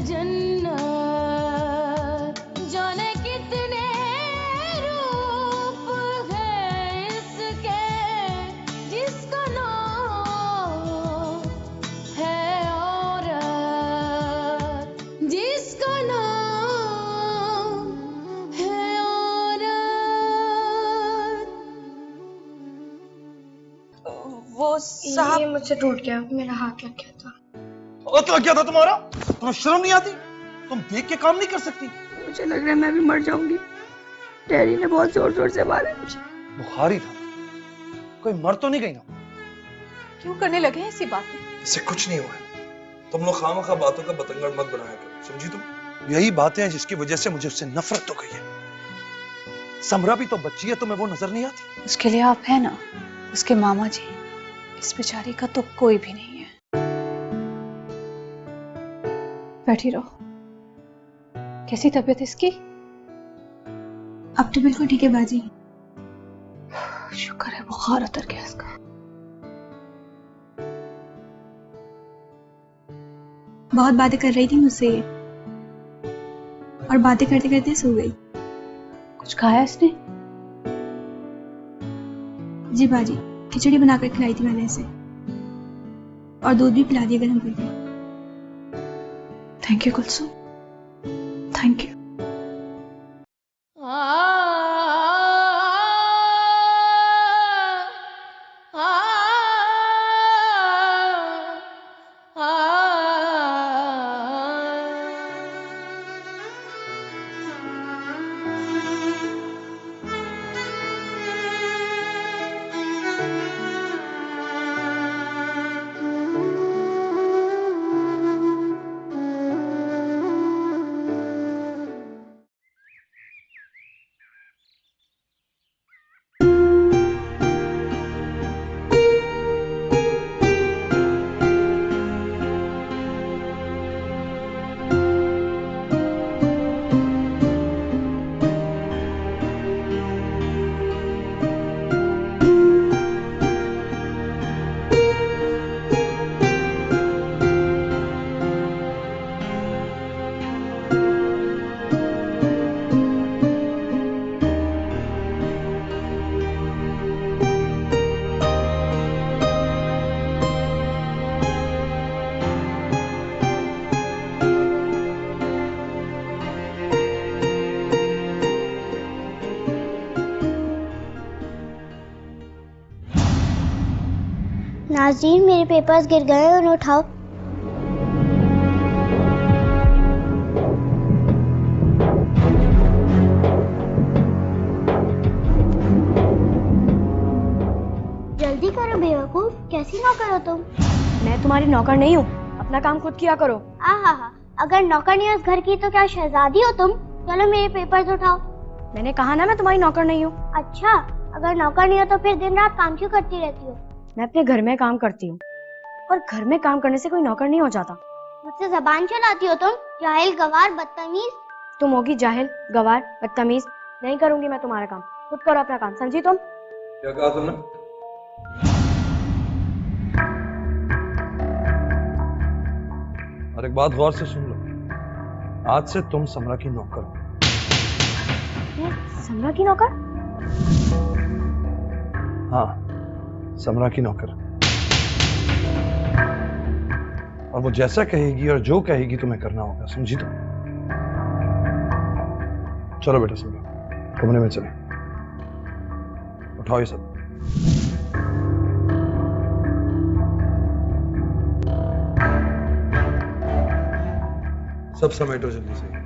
जन्नत, जाने कितने रूप है इसके, जिसका नाम है औरत, जिसका नाम है औरत। वो साहब, ये मुझसे टूट गया, मेरा हाथ लग गया था। और तो क्या था तुम्हारा? तुम्हें शर्म नहीं आती? तुम देख के काम नहीं कर सकती? मुझे लग रहा है मैं भी मर जाऊंगी। डैडी ने बहुत जोर जोर से मारा मुझे। बुखार ही था, कोई मर तो नहीं गई ना? क्यों करने लगे हैं ऐसी बातें? इससे कुछ नहीं हुआ है। तुम लोग खामखा बातों का बतंगड़ मत बनाया करो, समझी तुम? यही बातें हैं जिसकी वजह से मुझे उससे नफरत हो गई है। समरा भी तो बच्ची है, तुम्हें वो नजर नहीं आती? उसके लिए आप है ना, उसके मामा जी। इस बेचारी का तो कोई भी नहीं है। बैठी रहो। कैसी तबीयत इसकी? अब तो बिल्कुल ठीक है बाजी। शुक्र है बुखार उतर गया इसका। बहुत बातें कर रही थी मुझसे ये, और बातें करते करते सो गई। कुछ खाया इसने? जी बाजी, खिचड़ी बनाकर खिलाई थी मैंने इसे, और दूध भी पिला दिया गर्म करके। Thank you Kulsum, thank you. नाज़रीन, मेरे पेपर्स गिर गए, उन्हें उठाओ। जल्दी करो बेवकूफ, कैसी नौकर हो तुम? मैं तुम्हारी नौकर नहीं हूँ, अपना काम खुद किया करो। आहा, अगर नौकर नहीं हो उस घर की तो क्या शहजादी हो तुम? चलो मेरे पेपर्स उठाओ। मैंने कहा ना मैं तुम्हारी नौकर नहीं हूँ। अच्छा, अगर नौकर नहीं हो तो फिर दिन रात काम क्यों करती रहती हो? मैं अपने घर में काम करती हूँ, और घर में काम करने से कोई नौकर नहीं हो जाता। मुझसे जबान चलाती हो तुम, जाहिल, गवार, बदतमीज। तुम होगी जाहिल, गवार, बदतमीज। नहीं करूंगी मैं तुम्हारा काम, खुद करो अपना काम, समझी तुम? क्या कहा तुमने? और एक बात गौर से सुन लो, आज से तुम समरा की नौकर हो। मैं समरा की नौकर? हाँ, समरा की नौकर। और वो जैसा कहेगी और जो कहेगी तुम्हें करना होगा, समझी तुम? चलो बेटा समरा, कमरे में चले, उठाओ ये सब। सब समेटो जल्दी से।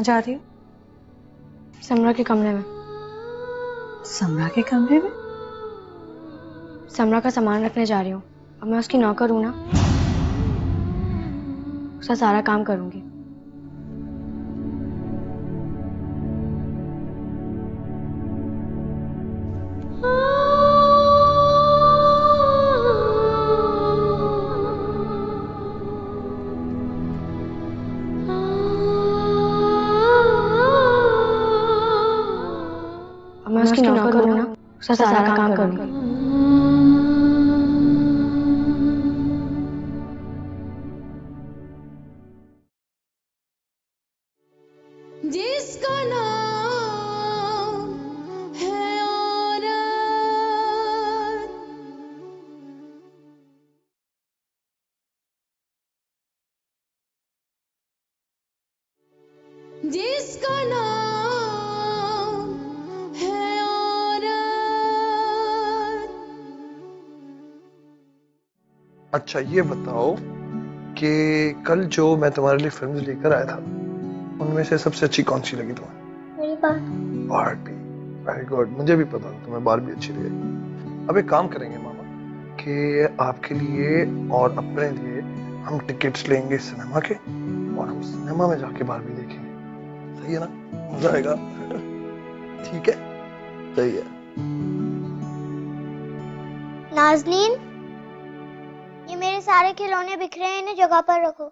जा रही हो? समरा के कमरे में। समरा के कमरे में? समरा का सामान रखने जा रही हूँ। अब मैं उसकी नौकर हूँ ना, उसका सारा काम करूंगी। अब मैं उसकी नौकर हूँ ना, उसका सारा काम करूंगी। जिसका नाम है औरत, जिसका नाम है औरत। अच्छा ये बताओ कि कल जो मैं तुम्हारे लिए फिल्म लेकर आया था उनमें से सबसे अच्छी कौन सी लगी तुम्हें? मेरी बात। बारबी। वेरी गुड, मुझे भी पता था तुम्हें बारबी अच्छी लगी। अब एक काम करेंगे मामा कि आपके लिए और अपने लिए हम टिकट्स लेंगे सिनेमा के और हम सिनेमा में जाके बारबी देखेंगे। सही है ना? मजा आएगा। ठीक है, सही है। नाज़नीन, ये मेरे सारे खिलौने बिखरे हैं, इन्हें जगह पर रखो।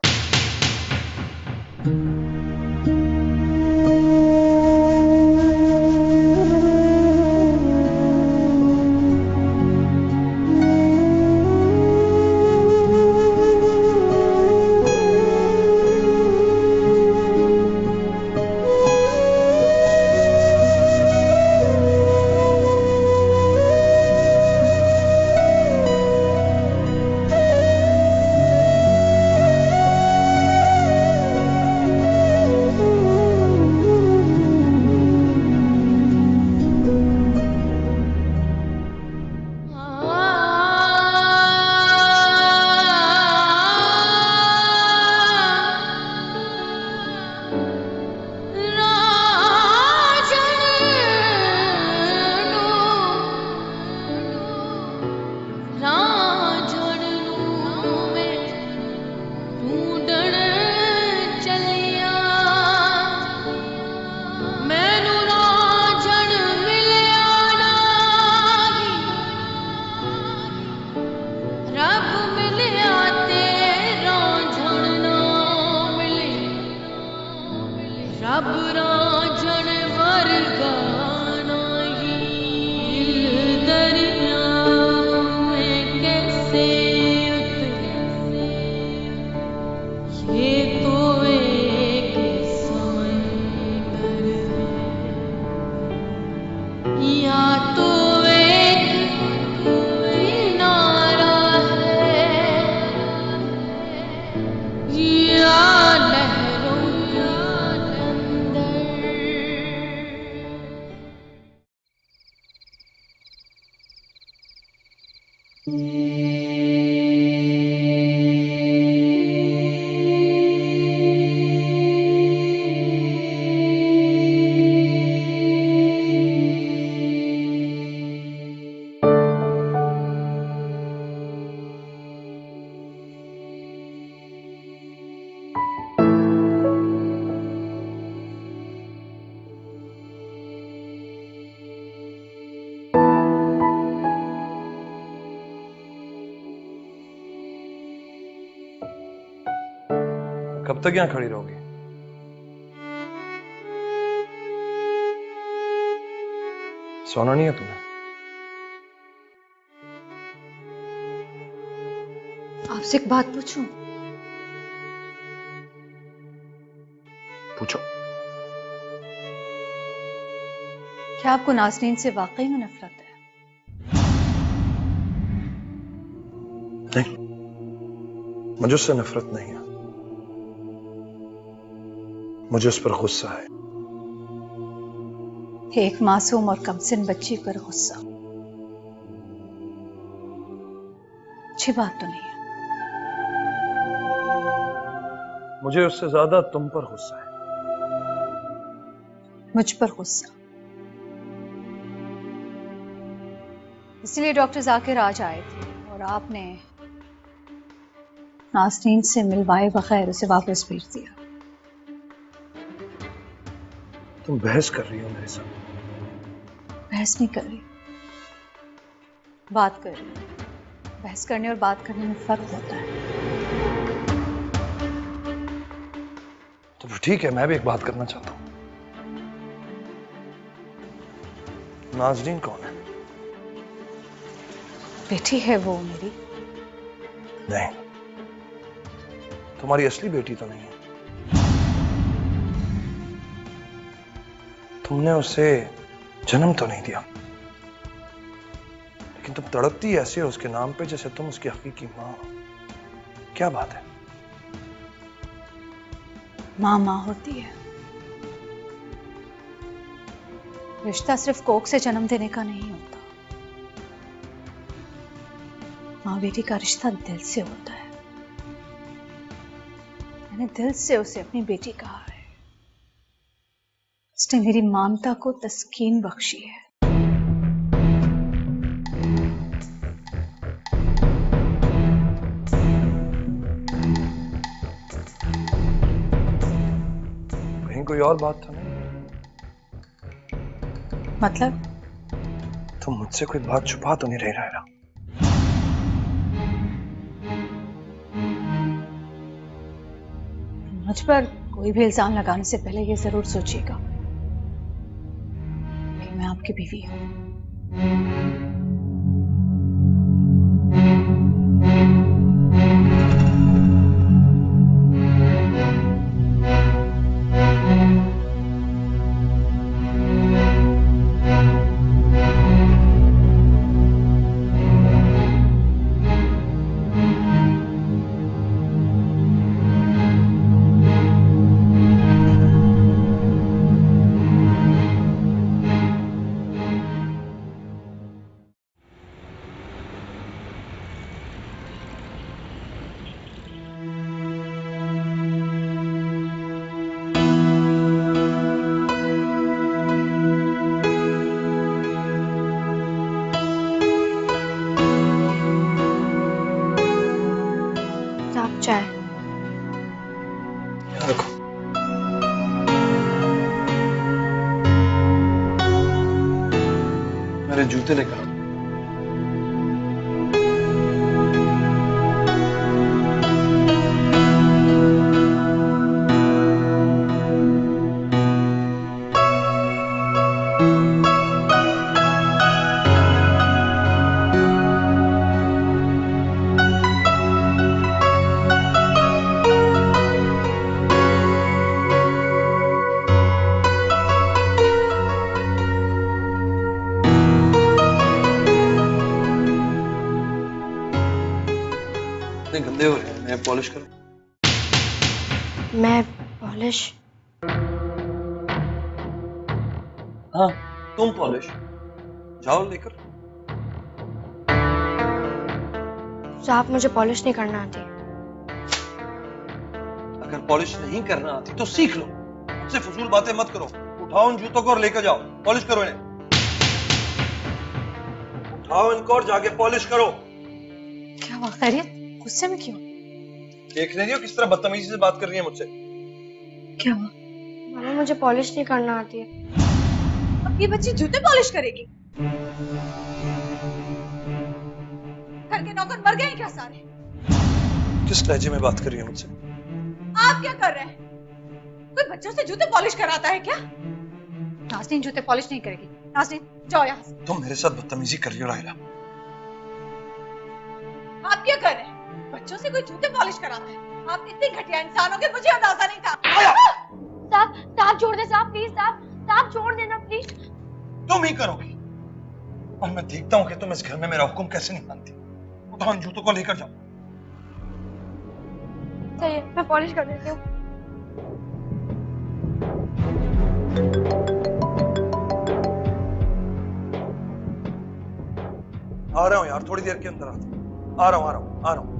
रब रांझण वर्गा नहीं दरिया में कैसे उतरे, ये तो एक समंदर है या तो एक किनारा है या लहरों के अंदर। कब तक यहाँ खड़ी रहोगी? सोना नहीं है तुम्हें? आपसे एक बात पूछूं? पूछो। क्या आपको नाज़नीन से वाकई में नफरत है? नहीं, मुझे उससे नफरत नहीं है, मुझे उस पर गुस्सा है। एक मासूम और कमसिन बच्ची पर गुस्सा अच्छी बात तो नहीं है। मुझे उससे ज्यादा तुम पर गुस्सा है। मुझ पर गुस्सा, इसलिए डॉक्टर जाकिर आज आए थे और आपने नाज़नीन से मिलवाए बगैर उसे वापस भेज दिया। तुम बहस कर रही हो मेरे साथ? बहस नहीं कर रही, बात कर रही हूँ। बहस करने और बात करने में फर्क होता है। तो ठीक है, मैं भी एक बात करना चाहता हूँ। नाज़नीन कौन है? बेटी है वो मेरी। नहीं, तुम्हारी असली बेटी तो नहीं है। तुमने उसे जन्म तो नहीं दिया, लेकिन तुम तड़पती ऐसे हो उसके नाम पे जैसे तुम उसकी हकीकी माँ हो। क्या बात है? माँ माँ होती है। रिश्ता सिर्फ कोख से जन्म देने का नहीं होता। माँ बेटी का रिश्ता दिल से होता है। मैंने दिल से उसे अपनी बेटी कहा है। उसने मेरी ममता को तस्कीन बख्शी है। कहीं कोई और बात तो नहीं? मतलब? तुम मुझसे कोई बात छुपा तो नहीं रही रायरा? मुझ पर कोई भी इल्जाम लगाने से पहले ये जरूर सोचिएगा कि मैं आपकी बीवी हूं। साहब चाय। यहाँ रखो। मेरे जूते लेकर आओ। इतने गंदे हो रहे हैं, मैं पॉलिश करूं? मैं पॉलिश? हाँ, तुम पॉलिश जाओ लेकर। साहब मुझे पॉलिश नहीं करना आती। अगर पॉलिश नहीं करना आती तो सीख लो। मुझसे फजूल बातें मत करो। उठाओ उन जूतों को और लेकर जाओ, पॉलिश करो इन्हें। उठाओ इनको और जाके पॉलिश करो। क्या हुआ? खैरियत? गुस्से में क्यों? देख रही हो किस तरह बदतमीजी से बात कर रही है मुझसे? क्या हुआ? मामा मुझे पॉलिश नहीं करना आती है। अब ये बच्ची जूते पॉलिश करेगी? घर के नौकर मर गए क्या सारे? किस लहजे में बात कर रही है मुझसे? आप क्या कर रहे हैं? कोई बच्चों से जूते पॉलिश कराता है क्या? नाज़नीन जूते पॉलिश नहीं करेगी। नाज़नीन जाओ यहाँ से। तुम मेरे साथ बदतमीजी कर रही हो रायला। आप क्या कर रहे हैं? बच्चों से कोई जूते पॉलिश कराता है? आप इतने घटिया इंसान हो कि मुझे अंदाजा नहीं था। साहब साहब छोड़ दे साहब, प्लीज साहब, साहब छोड़ देना प्लीज। तुम ही करोगी और मैं देखता हूँ कि तुम इस घर में मेरा हुक्म कैसे नहीं मानती। उठाओ इन जूतों को लेकर जाओ। सही है, मैं पॉलिश कर देती हूँ। आ रहा हूँ यार, थोड़ी देर के अंदर आ रहा हूँ।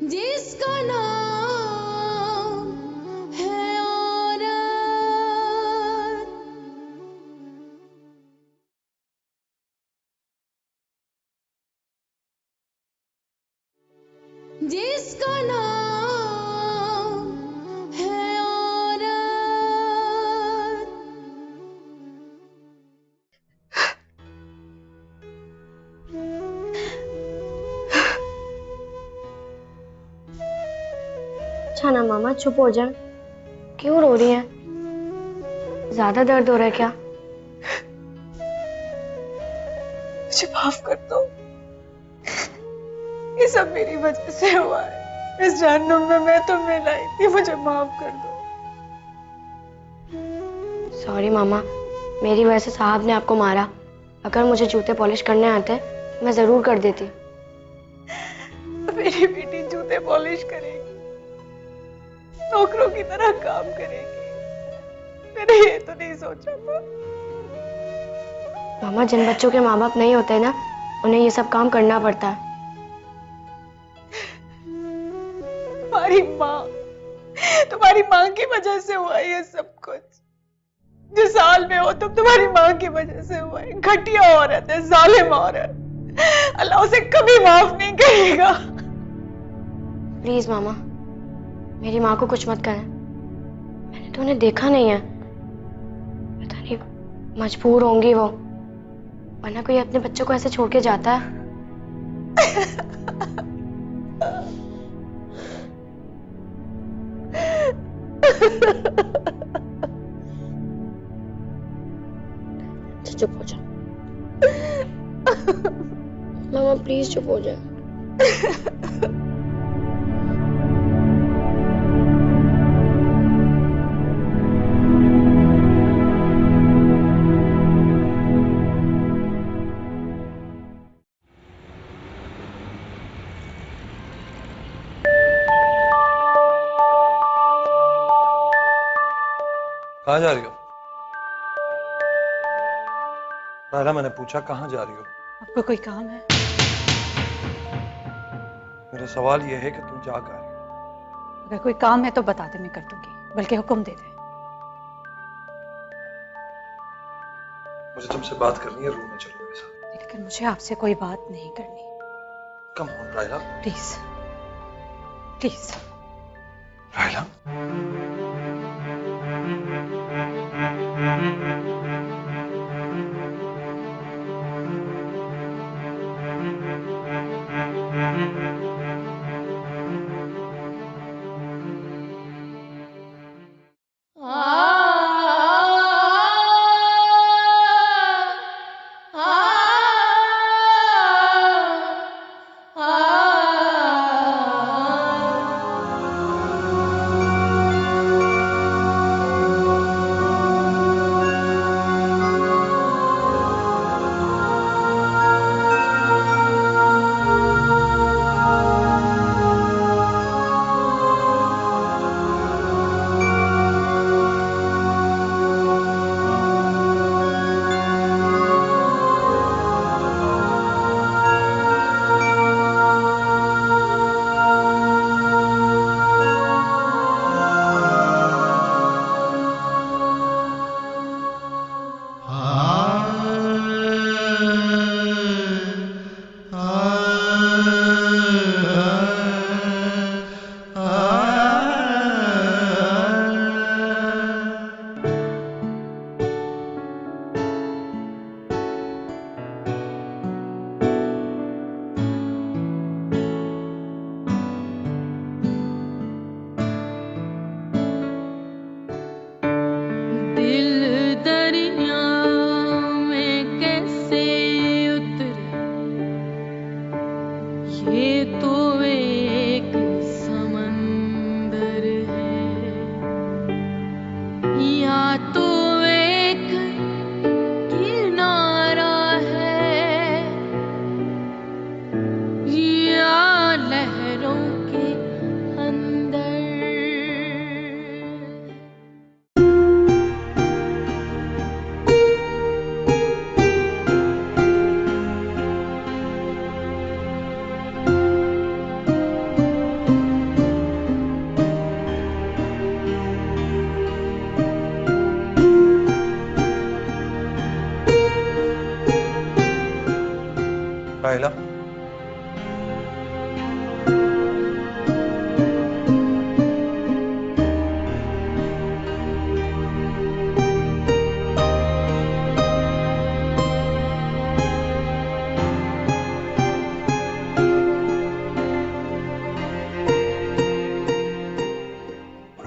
जिसका नाम है औरत, जिसका नाम है औरत। अच्छा ना मामा, चुप हो जाए। क्यों रो रही है? ज्यादा दर्द हो रहा है क्या? मुझे माफ कर दो, ये सब मेरी वजह से हुआ है। इस जहन्नुम में मैं तुम्हें लाई थी, मुझे माफ कर दो। सॉरी मामा, मेरी वजह से साहब ने आपको मारा। अगर मुझे जूते पॉलिश करने आते मैं जरूर कर देती। मेरी बेटी जूते पॉलिश करेगी, नौकरों की तरह काम करेगी, मैंने ये तो नहीं सोचा था। मामा, जिन बच्चों के माँ बाप नहीं होते ना, उन्हें ये सब काम करना पड़ता है। तुम्हारी माँ की वजह से हुआ ये सब कुछ। जिस हाल में हो तुम, तुम्हारी माँ की वजह से हुआ है। घटिया औरत है, जालिम औरत, अल्लाह उसे कभी माफ नहीं करेगा। प्लीज मामा, मेरी माँ को कुछ मत करें। मैंने तो उन्हें देखा नहीं है, पता नहीं मजबूर होंगी वो, वरना कोई अपने बच्चों को ऐसे छोड़ के जाता है? चुप हो जा मामा, प्लीज चुप हो जा। कहाँ जा रही हो? रायला, मैंने पूछा कहाँ जा रही हो? आपको कोई काम है? मेरा सवाल यह है कि तुम जा कहाँ रही हो? अगर कोई काम है तो बता दे, मैं कर दूंगी, बल्कि हुक्म दे दे। मुझे तुमसे बात करनी है, रूम में चलो मेरे साथ। लेकिन मुझे आपसे कोई बात नहीं करनी। Come on Raila. Please please. Raila,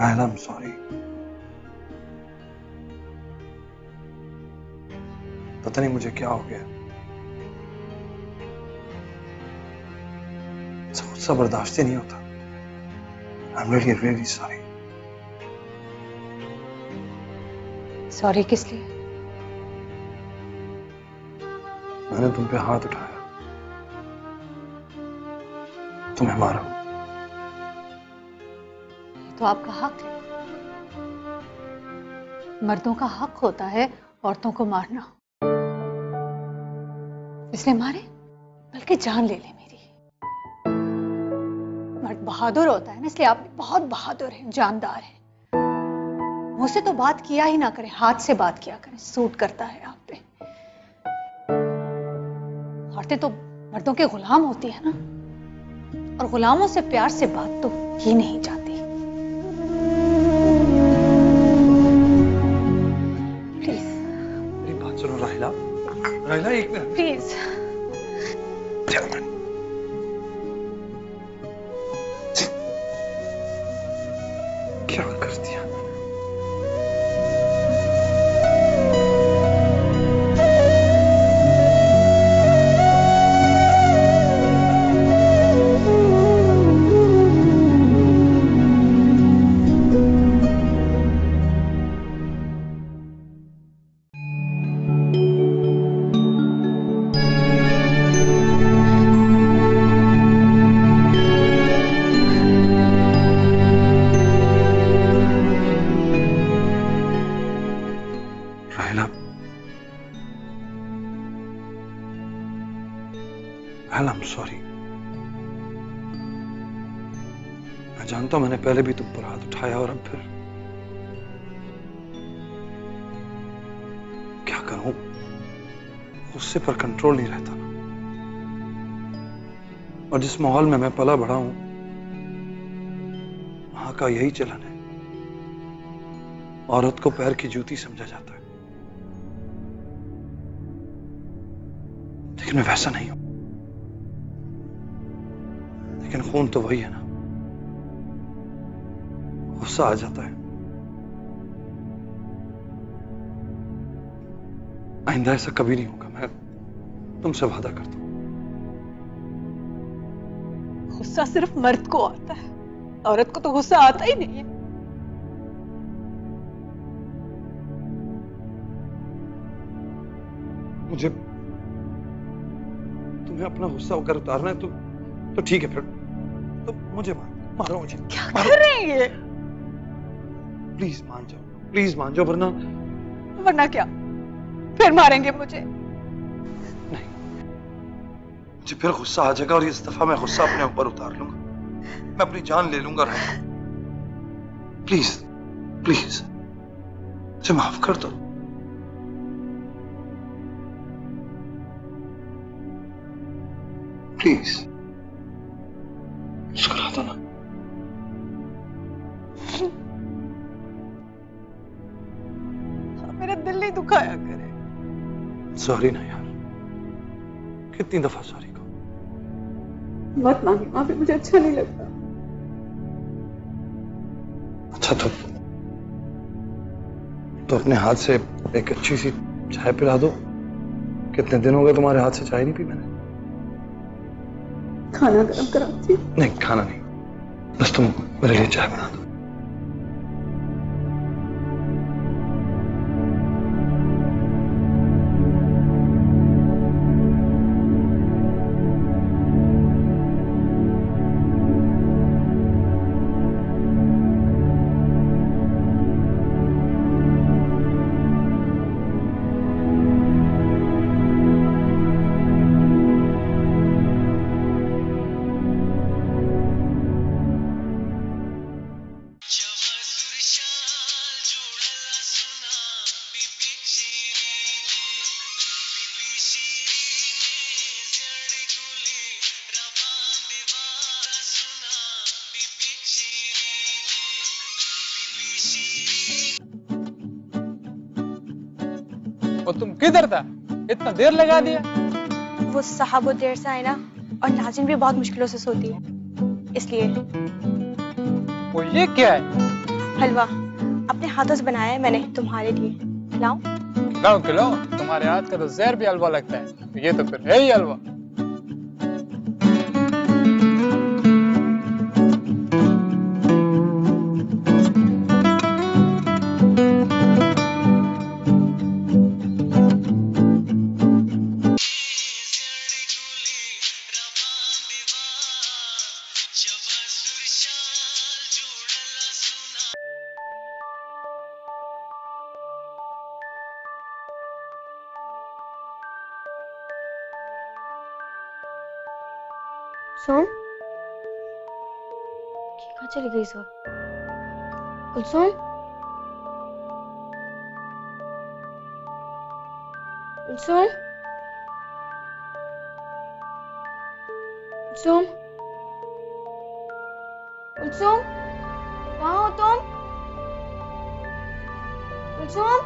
राहिला, I'm sorry. पता नहीं मुझे क्या हो गया, गुस्सा बर्दाश्त ही नहीं होता. I'm really really sorry. Sorry किस लिए? मैंने तुम पे हाथ उठाया, तुम्हें मारा. तो आपका हक है, मर्दों का हक होता है औरतों को मारना, इसलिए मारे, बल्कि जान ले मेरी. मर्द बहादुर होता है ना, इसलिए आप बहुत बहादुर हैं, जानदार हैं. मुझसे तो बात किया ही ना करें, हाथ से बात किया करें, सूट करता है आप पे. औरतें तो मर्दों के गुलाम होती है ना, और गुलामों से प्यार से बात तो ही नहीं जाती. प्लीज मेरी बात सुनो राहिला. राहिला एक मिनट. प्लीज. क्या कर दिया? राहिला, I'm sorry. मैं जानता हूं मैंने पहले भी तुम पर हाथ उठाया, और अब फिर क्या करूं, गुस्से पर कंट्रोल नहीं रहता. और जिस माहौल में मैं पला बड़ा हूं, वहां का यही चलन है, औरत को पैर की जूती समझा जाता है. लेकिन मैं वैसा नहीं हूं. लेकिन खून तो वही है ना, गुस्सा आ जाता है. आइंदा ऐसा कभी नहीं होगा, मैं तुमसे वादा करता हूं. गुस्सा सिर्फ मर्द को आता है, औरत को तो गुस्सा आता ही नहीं है. मुझे तुम्हें अपना गुस्सा अगर उतारना है तो ठीक है, फिर तो मुझे मारो मुझे. क्या कर रहे हैं ये? प्लीज मान जाओ, प्लीज मान जाओ, वरना वरना क्या, फिर मारेंगे मुझे? नहीं, मुझे फिर गुस्सा आ जाएगा, और इस दफा मैं गुस्सा अपने ऊपर उतार लूंगा. मैं अपनी जान ले लूंगा. प्लीज प्लीज मुझे माफ कर दो. प्लीज मुस्कुरा दो ना. मेरा दिल नहीं दुखाया करे. सॉरी ना यार, कितनी दफा सॉरी को. मत मांगी माफी, मुझे अच्छा नहीं लगता. अच्छा तो अपने हाथ से एक अच्छी सी चाय पिला दो. कितने दिन हो गए तुम्हारे हाथ से चाय नहीं पी मैंने. खाना गरम कराती. नहीं, खाना नहीं, बस तुम मेरे लिए चाय बना दो. और तुम किधर था, इतना देर लगा दिया? वो साहब बहुत देर से आए ना, और नाजिन भी बहुत मुश्किलों से सोती है, इसलिए. वो ये क्या है? हलवा अपने हाथों से बनाया है मैंने तुम्हारे लिए, लाओ। खिलाओ खिलाओ, तुम्हारे हाथ का तो जहर भी हलवा लगता है, ये तो फिर है ही हलवा। कुलसुम, कहाँ चली गई सब? कुलसुम, कुलसुम, कुलसुम, कुलसुम, कहाँ हो तुम? कुलसुम,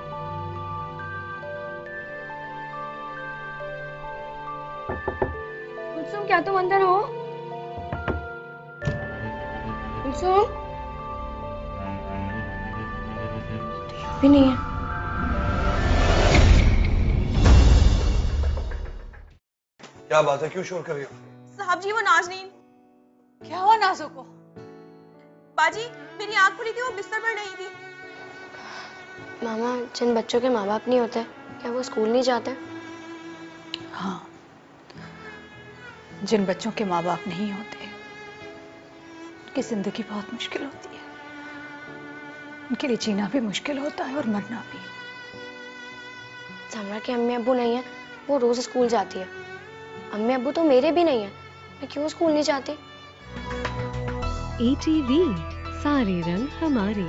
कुलसुम, क्या तुम अंदर हो? कुलसुम, तो यहाँ भी नहीं है। क्या बात है, क्यों शोर कर रही हो? साहब जी वो नाज़नीन। क्या हुआ नाजो को? बाजी मेरी आँख खुली थी, वो बिस्तर पर नहीं थी। मामा, जिन बच्चों के माँ बाप नहीं होते, क्या वो स्कूल नहीं जाते? हाँ, जिन बच्चों के माँ बाप नहीं होते उनकी जिंदगी बहुत मुश्किल होती है। उनके लिए जीना भी मुश्किल होता है और मरना भी। समरा के अम्मी अब्बू नहीं है, वो रोज स्कूल जाती है। अम्मी अब्बू तो मेरे भी नहीं है, मैं क्यों स्कूल नहीं जाती? ATV सारे रंग हमारे।